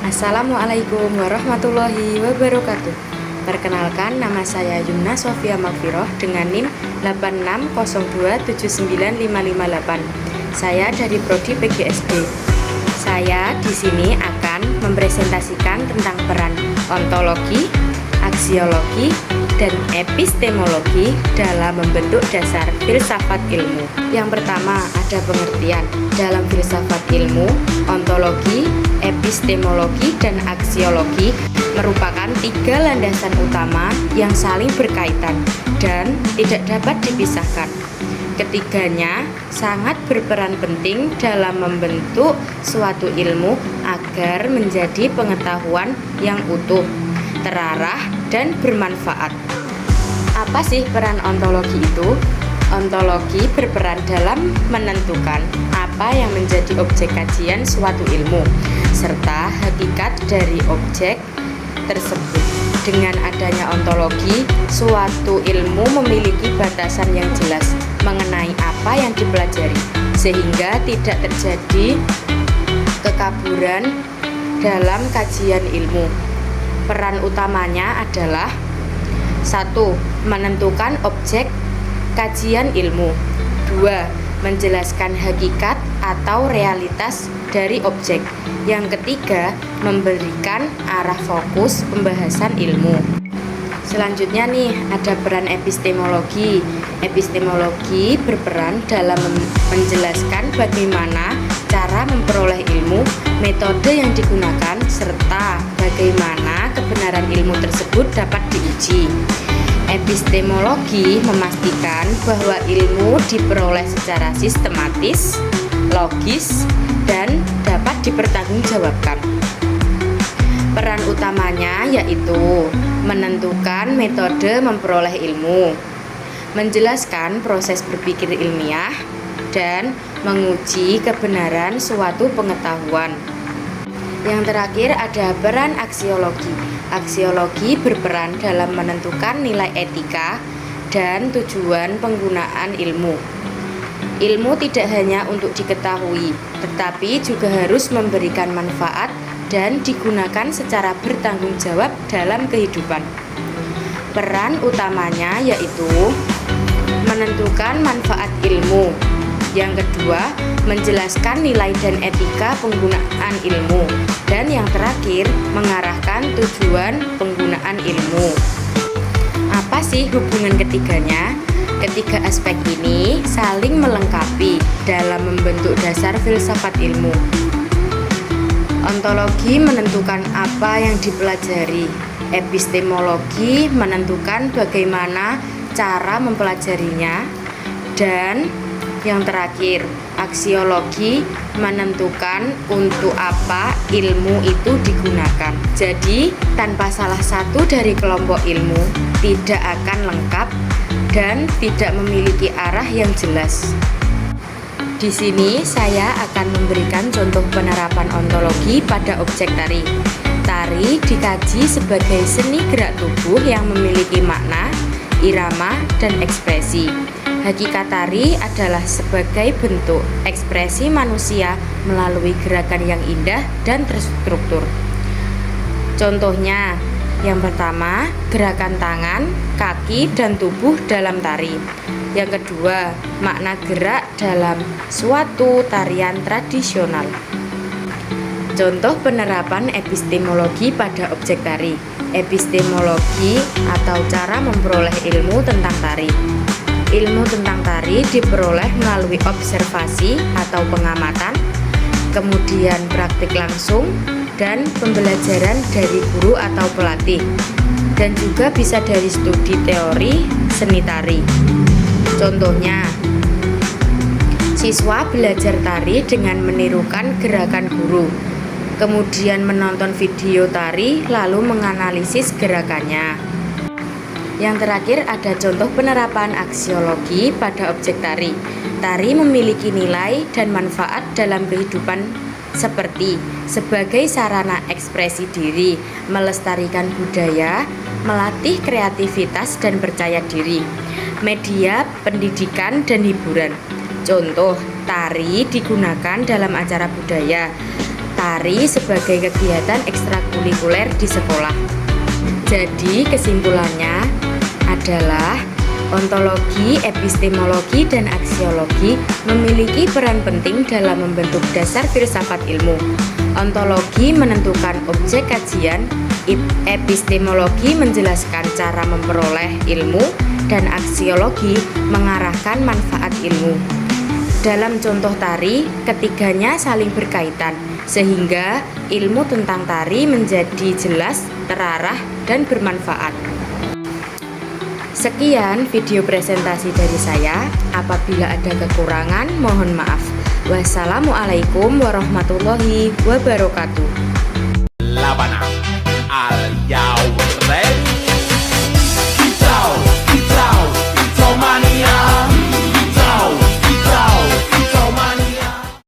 Assalamualaikum warahmatullahi wabarakatuh. Perkenalkan, nama saya Yumna Sofia Magfiroh dengan NIM 8602795558. Saya dari Prodi PGSD. Saya di sini akan mempresentasikan tentang peran ontologi, aksiologi, dan epistemologi dalam membentuk dasar filsafat ilmu. Yang pertama, ada pengertian. Dalam filsafat ilmu, ontologi, epistemologi, dan aksiologi merupakan tiga landasan utama yang saling berkaitan dan tidak dapat dipisahkan. Ketiganya sangat berperan penting dalam membentuk suatu ilmu agar menjadi pengetahuan yang utuh, terarah, dan bermanfaat. Apa sih peran ontologi itu? Ontologi berperan dalam menentukan apa yang menjadi objek kajian suatu ilmu, serta hakikat dari objek tersebut. Dengan adanya ontologi, suatu ilmu memiliki batasan yang jelas mengenai apa yang dipelajari, sehingga tidak terjadi kekaburan dalam kajian ilmu. Peran utamanya adalah 1. Menentukan objek kajian ilmu. 2. Menjelaskan hakikat atau realitas dari objek. Yang ketiga, memberikan arah fokus pembahasan ilmu. Selanjutnya nih, ada peran epistemologi. Epistemologi berperan dalam menjelaskan bagaimana cara memperoleh ilmu, metode yang digunakan, serta bagaimana kebenaran ilmu tersebut dapat diuji. Epistemologi memastikan bahwa ilmu diperoleh secara sistematis, logis, dan dapat dipertanggungjawabkan. Peran utamanya yaitu menentukan metode memperoleh ilmu, menjelaskan proses berpikir ilmiah, dan menguji kebenaran suatu pengetahuan. Yang terakhir ada peran aksiologi. Aksiologi berperan dalam menentukan nilai etika dan tujuan penggunaan ilmu. Ilmu tidak hanya untuk diketahui, tetapi juga harus memberikan manfaat dan digunakan secara bertanggung jawab dalam kehidupan. Peran utamanya yaitu menentukan manfaat ilmu. Yang kedua, menjelaskan nilai dan etika penggunaan ilmu. Dan yang terakhir, mengarahkan tujuan penggunaan ilmu. Apa sih hubungan ketiganya? Ketiga aspek ini saling melengkapi dalam membentuk dasar filsafat ilmu. Ontologi menentukan apa yang dipelajari. Epistemologi menentukan bagaimana cara mempelajarinya. Dan yang terakhir, aksiologi menentukan untuk apa ilmu itu digunakan. Jadi, tanpa salah satu dari kelompok ilmu tidak akan lengkap dan tidak memiliki arah yang jelas. Di sini saya akan memberikan contoh penerapan ontologi pada objek tari. Tari dikaji sebagai seni gerak tubuh yang memiliki makna, irama, dan ekspresi. Hakikat tari adalah sebagai bentuk ekspresi manusia melalui gerakan yang indah dan terstruktur. Contohnya, yang pertama, gerakan tangan, kaki, dan tubuh dalam tari. Yang kedua, makna gerak dalam suatu tarian tradisional. Contoh penerapan epistemologi pada objek tari. Epistemologi atau cara memperoleh ilmu tentang tari. Ilmu tentang tari diperoleh melalui observasi atau pengamatan, kemudian praktik langsung, dan pembelajaran dari guru atau pelatih, dan juga bisa dari studi teori seni tari. Contohnya, siswa belajar tari dengan menirukan gerakan guru, kemudian menonton video tari lalu menganalisis gerakannya. Yang terakhir ada contoh penerapan aksiologi pada objek tari. Tari memiliki nilai dan manfaat dalam kehidupan seperti sebagai sarana ekspresi diri, melestarikan budaya, melatih kreativitas dan percaya diri, media pendidikan dan hiburan. Contoh, tari digunakan dalam acara budaya. tari sebagai kegiatan ekstrakurikuler di sekolah. Jadi kesimpulannya adalah ontologi, epistemologi, dan aksiologi memiliki peran penting dalam membentuk dasar filsafat ilmu. Ontologi menentukan objek kajian, epistemologi menjelaskan cara memperoleh ilmu, dan aksiologi mengarahkan manfaat ilmu. Dalam contoh tari, ketiganya saling berkaitan, sehingga ilmu tentang tari menjadi jelas, terarah, dan bermanfaat. Sekian video presentasi dari saya. Apabila ada kekurangan, mohon maaf. Wassalamualaikum warahmatullahi wabarakatuh. Labana, are you ready?